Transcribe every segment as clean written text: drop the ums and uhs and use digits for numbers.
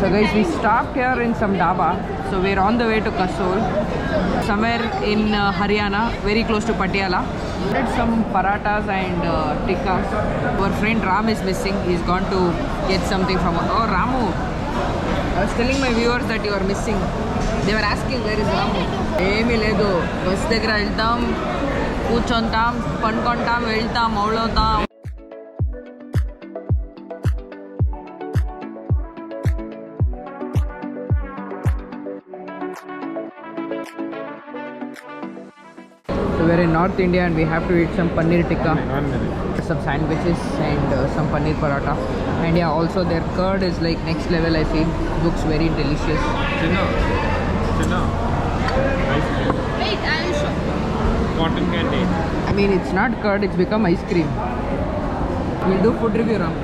So guys, we stopped here in some dhaba. So we're on the way to Kasol, somewhere in Haryana, very close to Patiala. Did some parathas and tikkas. Our friend Ram is missing. He's gone to get something from. Oh, Ramu! I was telling my viewers that you are missing. They were asking where is Ramu. Emi ledu. Bus daggara veltam, కూర్చొంటాం, పనుకుంటాం, వెళ్తాం, అవులవుతాం. So we're in North India and we have to eat some paneer tikka, some sandwiches and some paneer paratha. And yeah, also their curd is like next level. I feel looks very delicious. Wait, I'll show. Cotton candy. I mean, it's not curd, it's become ice cream. We'll do food review, Ram.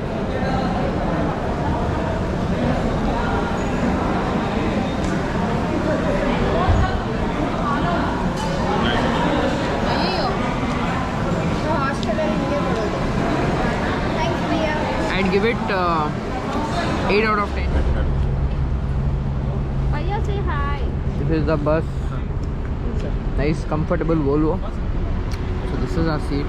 I'd give it 8 out of 10. Bhaiya, say hi. This is the bus. Nice, comfortable Volvo. So this is our seat.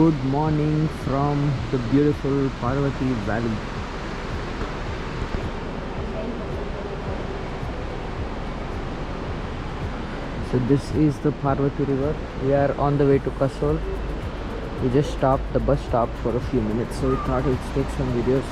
Good morning from the beautiful Parvati Valley. So this is the Parvati river. We are on the way to Kasol. We just stopped, the bus stopped for a few minutes, so we thought we'd take some videos.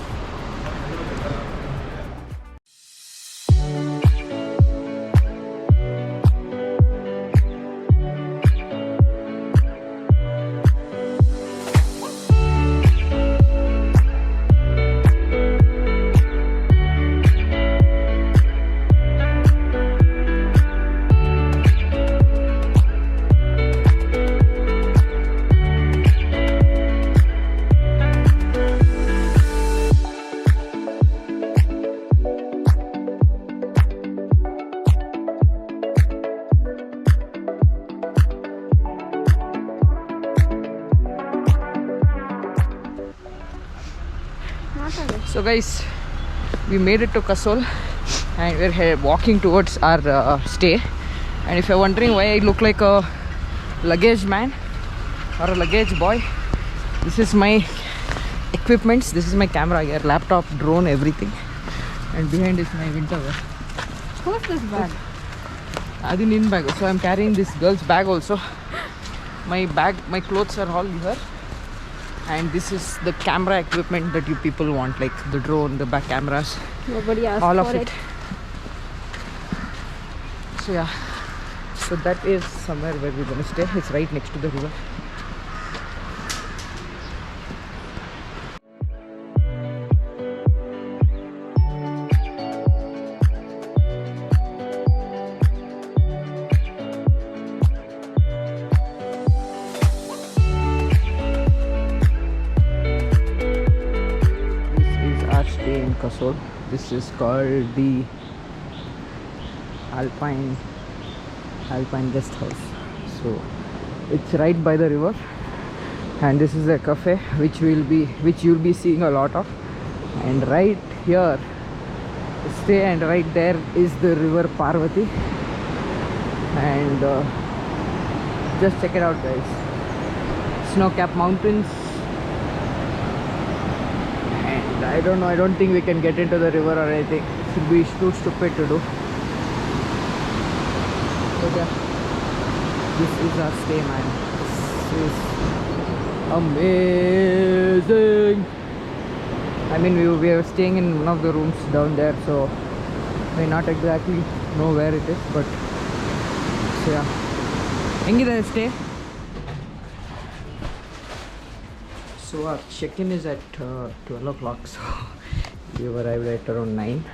So guys, we made it to Kasol and we're here walking towards our stay. And if you're wondering why I look like a luggage man or a luggage boy, this is my equipments. This is my camera here, laptop, drone, everything. And behind is my winter wear. What's this bag? Adi nin bag. So I'm carrying this girl's bag also. My bag, my clothes are all here. And this is the camera equipment that you people want, like the drone, the back cameras, Nobody asked all for of it. So yeah, so that is somewhere where we're gonna stay. It's right next to the river. In Kasol. This is called the Alpine Guest House. So it's right by the river, and this is a cafe which you'll be seeing a lot of. And right here stay, and right there is the river Parvati. And just check it out, guys. Snow-capped mountains. I don't know, I don't think we can get into the river or anything. It should be too stupid to do. But yeah, this is our stay, man. This is amazing. I mean, we are staying in one of the rooms down there, so I may not exactly know where it is, but so yeah. Hengide stay. So our check-in is at 12 o'clock, so we arrived at around 9.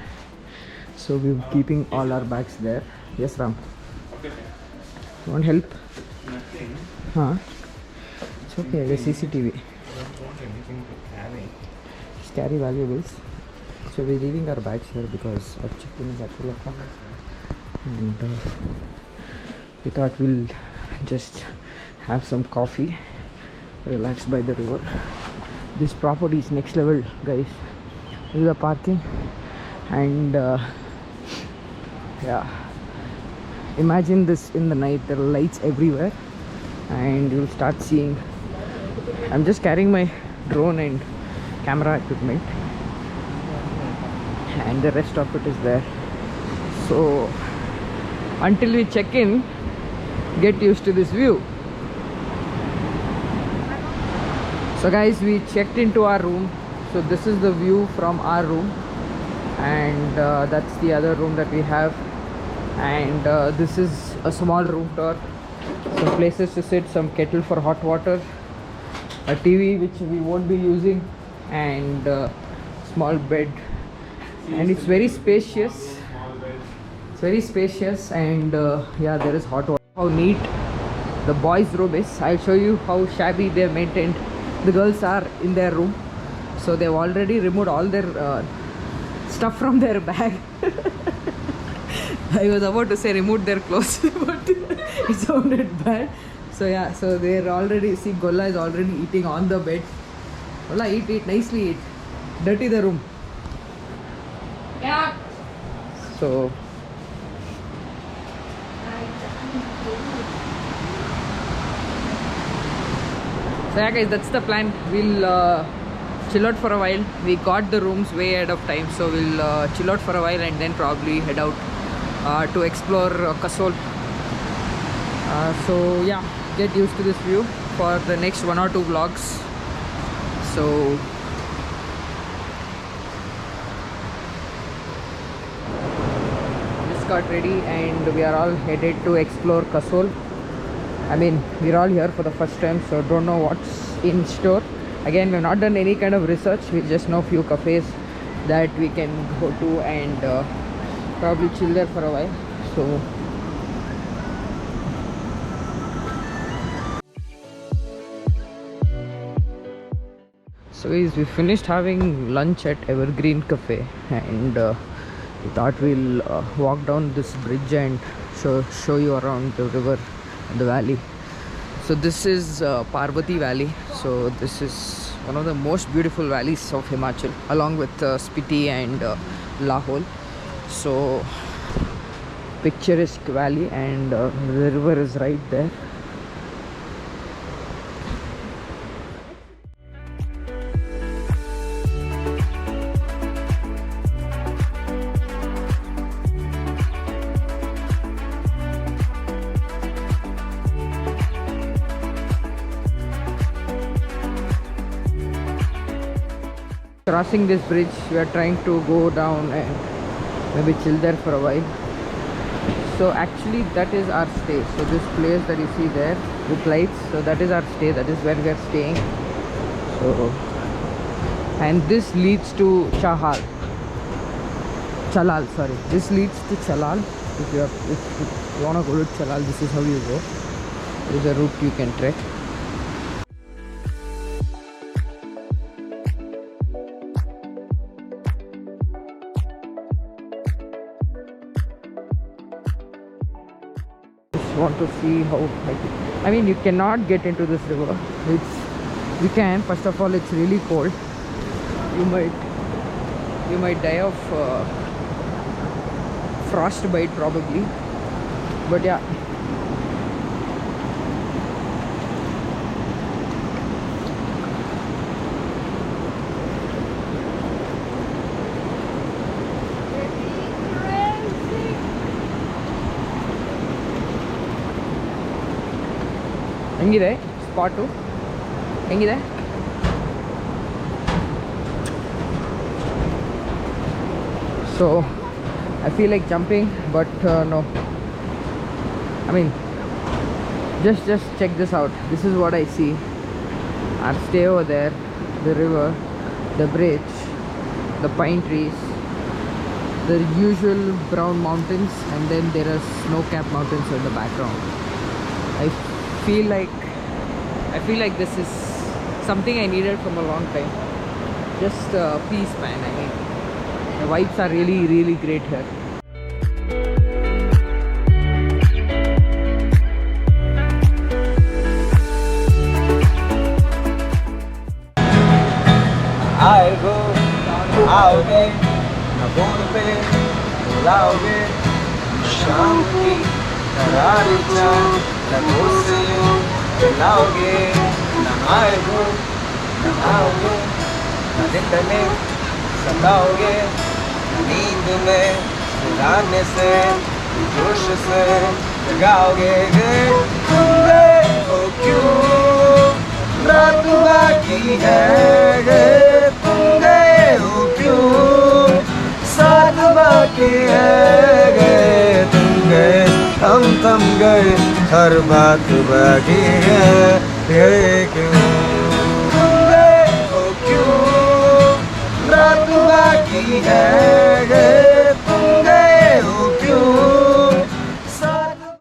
So we're keeping all our bags there. Yes, Ram? Okay. You want help? Nothing. Huh? It's okay, the CCTV. I don't want anything to carry. Just carry valuables. So we're leaving our bags here because our check-in is at 12 o'clock. And we thought we'll just have some coffee, relax by the river. This property is next level, guys. This is the parking, and yeah, imagine this in the night. There are lights everywhere, and you'll start seeing. I'm just carrying my drone and camera equipment, and the rest of it is there. So until we check in, get used to this view. So guys, we checked into our room. So this is the view from our room, and that's the other room that we have. And this is a small room tour. Some places to sit, some kettle for hot water, a TV which we won't be using, and small bed. And it's very spacious. It's very spacious, and yeah, there is hot water. How neat the boys' room is. I'll show you how shabby they've maintained. The girls are in their room, so they've already removed all their stuff from their bag. I was about to say removed their clothes, but it sounded bad. So yeah, so they're already, see, Golla is already eating on the bed. Golla, eat, nicely eat. Dirty the room. Yeah. So yeah guys, that's the plan. We'll chill out for a while. We got the rooms way ahead of time, so we'll chill out for a while and then probably head out to explore Kasol. So yeah, get used to this view for the next 1 or 2 vlogs. So just got ready and we are all headed to explore Kasol. I mean, we're all here for the first time, so don't know what's in store. Again, we've not done any kind of research. We just know few cafes that we can go to and probably chill there for a while. So guys, we finished having lunch at Evergreen Cafe, and we thought we'll walk down this bridge and show you around the river, the valley. So this is Parvati Valley. So this is one of the most beautiful valleys of Himachal, along with Spiti and Lahore. So picturesque valley, and the river is right there. Crossing this bridge, we are trying to go down and maybe chill there for a while. So actually that is our stay. So this place that you see there with lights, so that is our stay, that is where we are staying. So, and this leads to Chalal, sorry, this leads to Chalal. If you want to go to Chalal, this is how you go. There is a route you can trek. Want to see how, I mean, you cannot get into this river. You can, first of all, it's really cold. You might die of frostbite probably, but yeah. ಹೆಂಗಿದೆ spot, ಹೆಂಗಿದೆ? So I feel like jumping, but no. I mean, just check this out. This is what I see. Our stay over there, the river, the bridge, the pine trees, the usual brown mountains, and then there are snow-capped mountains in the background. I feel like this is something I needed from a long time. Just peace, man. I mean, the vibes are really, really great here. आए हो आओगे न phone पे बुलाओगे शाम की करारी चाय लगो से यूं लाओगे न आए हो न आओगे न दिन में सताओगे न नींद में सुलाने से जोश से जगाओगे तुम गए हो क्यों रात बाकी है तुम गए हो क्यों साथ बाकी है तुम गए हम थम गए हर बात बाकी है ये क्यों तुम गए हो क्यों रात बाकी है